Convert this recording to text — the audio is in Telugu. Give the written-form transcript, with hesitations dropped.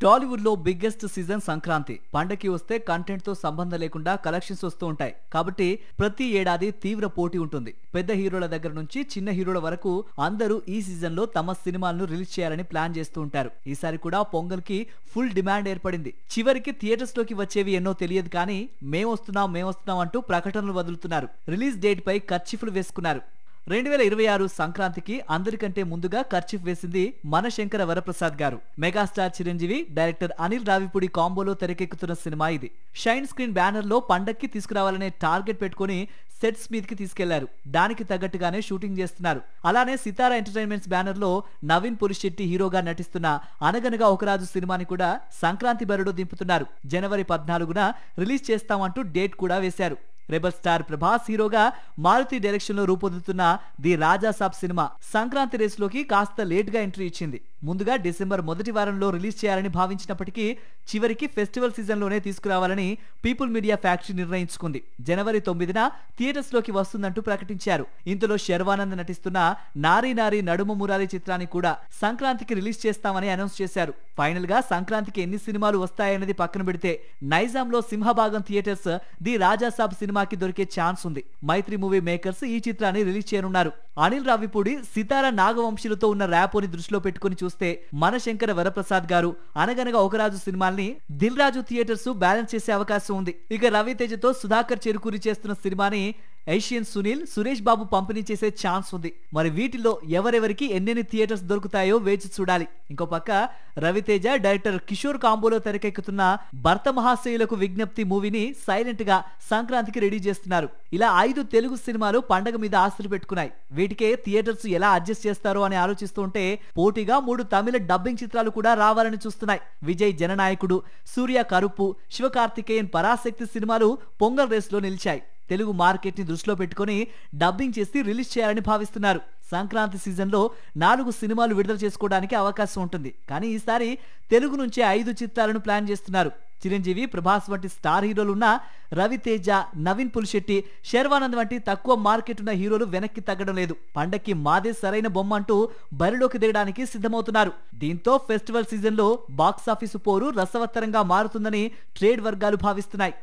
టాలీవుడ్ లో బిగ్గెస్ట్ సీజన్ సంక్రాంతి. పండకి వస్తే కంటెంట్ తో సంబంధం లేకుండా కలెక్షన్స్ వస్తూ ఉంటాయి. కాబట్టి ప్రతి ఏడాది తీవ్ర పోటీ ఉంటుంది. పెద్ద హీరోల దగ్గర నుంచి చిన్న హీరోల వరకు అందరూ ఈ సీజన్ లో తమ సినిమాలను రిలీజ్ చేయాలని ప్లాన్ చేస్తూ ఉంటారు. ఈసారి కూడా పొంగల్ కి ఫుల్ డిమాండ్ ఏర్పడింది. చివరికి థియేటర్స్ లోకి వచ్చేవి ఎన్నో తెలియదు కానీ మేం వస్తున్నాం అంటూ ప్రకటనలు వదులుతున్నారు. రిలీజ్ డేట్ పై కర్చీఫ్లు వేసుకున్నారు. 2026 సంక్రాంతికి అందరికంటే ముందుగా కర్చీఫ్ వేసింది మన శంకర వరప్రసాద్ గారు. మెగాస్టార్ చిరంజీవి, డైరెక్టర్ అనిల్ రావిపూడి కాంబోలో తెరకెక్కుతున్న సినిమా ఇది. షైన్ స్క్రీన్ బ్యానర్ లో పండక్కి తీసుకురావాలనే టార్గెట్ పెట్టుకుని సెట్స్ మీదకి తీసుకెళ్లారు. దానికి తగ్గట్టుగానే షూటింగ్ చేస్తున్నారు. అలానే సితారా ఎంటర్టైన్మెంట్స్ బ్యానర్ లో నవీన్ పులిశెట్టి హీరోగా నటిస్తున్న అనగనగా ఒక రాజు సినిమాని కూడా సంక్రాంతి బరిలో దింపుతున్నారు. జనవరి 14న రిలీజ్ చేస్తామంటూ డేట్ కూడా వేశారు. రెబల్ స్టార్ ప్రభాస్ హీరోగా మారుతి డైరెక్షన్ లో రూపొందుతున్న the Raja Saab cinema Sankranti race లోకి కాస్త లేట్ గా ఎంట్రీ ఇచ్చింది. ముందుగా డిసెంబర్ మొదటి వారంలో రిలీజ్ చేయాలని భావించినప్పటికీ చివరికి ఫెస్టివల్ సీజన్ లోనే తీసుకురావాలని పీపుల్ మీడియా ఫ్యాక్టరీ నిర్ణయించుకుంది. జనవరి 9న థియేటర్స్ లోకి వస్తుందంటూ ప్రకటించారు. ఇందులో శర్వానంద్ నటిస్తున్న నారీ నారీ నడుమ మురారి చిత్రాన్ని కూడా సంక్రాంతికి రిలీజ్ చేస్తామని అనౌన్స్ చేశారు. ఫైనల్ గా సంక్రాంతికి ఎన్ని సినిమాలు వస్తాయన్నది పక్కన పెడితే నైజాంలో సింహభాగం థియేటర్స్ ది రాజా సాబ్ సినిమాకి దొరికే ఛాన్స్ ఉంది. మైత్రి మూవీ మేకర్స్ ఈ చిత్రాన్ని రిలీజ్ చేయనున్నారు. అనిల్ రావిపూడి సితారా నాగవంశులతో ఉన్న ర్యాపోని దృష్టిలో పెట్టుకుని చూస్తే మన శంకర వరప్రసాద్ గారు అనగనగా ఒక రాజు సినిమాల్ని దిల్ రాజు థియేటర్స్ బ్యాలెన్స్ చేసే అవకాశం ఉంది. ఇక రవితేజతో సుధాకర్ చెరుకూరి చేస్తున్న సినిమాని ఏషియన్ సునీల్, సురేష్ బాబు పంపిణీ చేసే ఛాన్స్ ఉంది. మరి వీటిలో ఎవరెవరికి ఎన్నెన్ని థియేటర్స్ దొరుకుతాయో వేచి చూడాలి. ఇంకో పక్క రవితేజ, డైరెక్టర్ కిషోర్ కాంబోలో తెరకెక్కుతున్న భర్త మహాశయులకు విజ్ఞప్తి మూవీని సైలెంట్ గా సంక్రాంతికి రెడీ చేస్తున్నారు. ఇలా 5 తెలుగు సినిమాలు పండగ మీద ఆస్తులు పెట్టుకున్నాయి. వీటికే థియేటర్స్ ఎలా అడ్జస్ట్ చేస్తారో అని ఆలోచిస్తుంటే పోటీగా 3 తమిళ డబ్బింగ్ చిత్రాలు కూడా రావాలని చూస్తున్నాయి. విజయ్ జననాయకుడు, సూర్య కరుపు, శివకార్తికేయన్ పరాశక్తి సినిమాలు పొంగల్ రేస్ లో నిలిచాయి. తెలుగు మార్కెట్ ని దృష్టిలో పెట్టుకుని డబ్బింగ్ చేసి రిలీజ్ చేయాలని భావిస్తున్నారు. సంక్రాంతి సీజన్ లో 4 సినిమాలు విడుదల చేసుకోవడానికి అవకాశం ఉంటుంది. కానీ ఈసారి తెలుగు నుంచే 5 చిత్రాలను ప్లాన్ చేస్తున్నారు. చిరంజీవి, ప్రభాస్ వంటి స్టార్ హీరోలు ఉన్న రవితేజ, నవీన్ పులిశెట్టి, శర్వానంద్ వంటి తక్కువ మార్కెట్ ఉన్న హీరోలు వెనక్కి తగ్గడం లేదు. పండక్కి మాదే సరైన బొమ్మ అంటూ బరిలోకి దిగడానికి సిద్ధమవుతున్నారు. దీంతో ఫెస్టివల్ సీజన్ లో బాక్సాఫీసు పోరు రసవత్తరంగా మారుతుందని ట్రేడ్ వర్గాలు భావిస్తున్నాయి.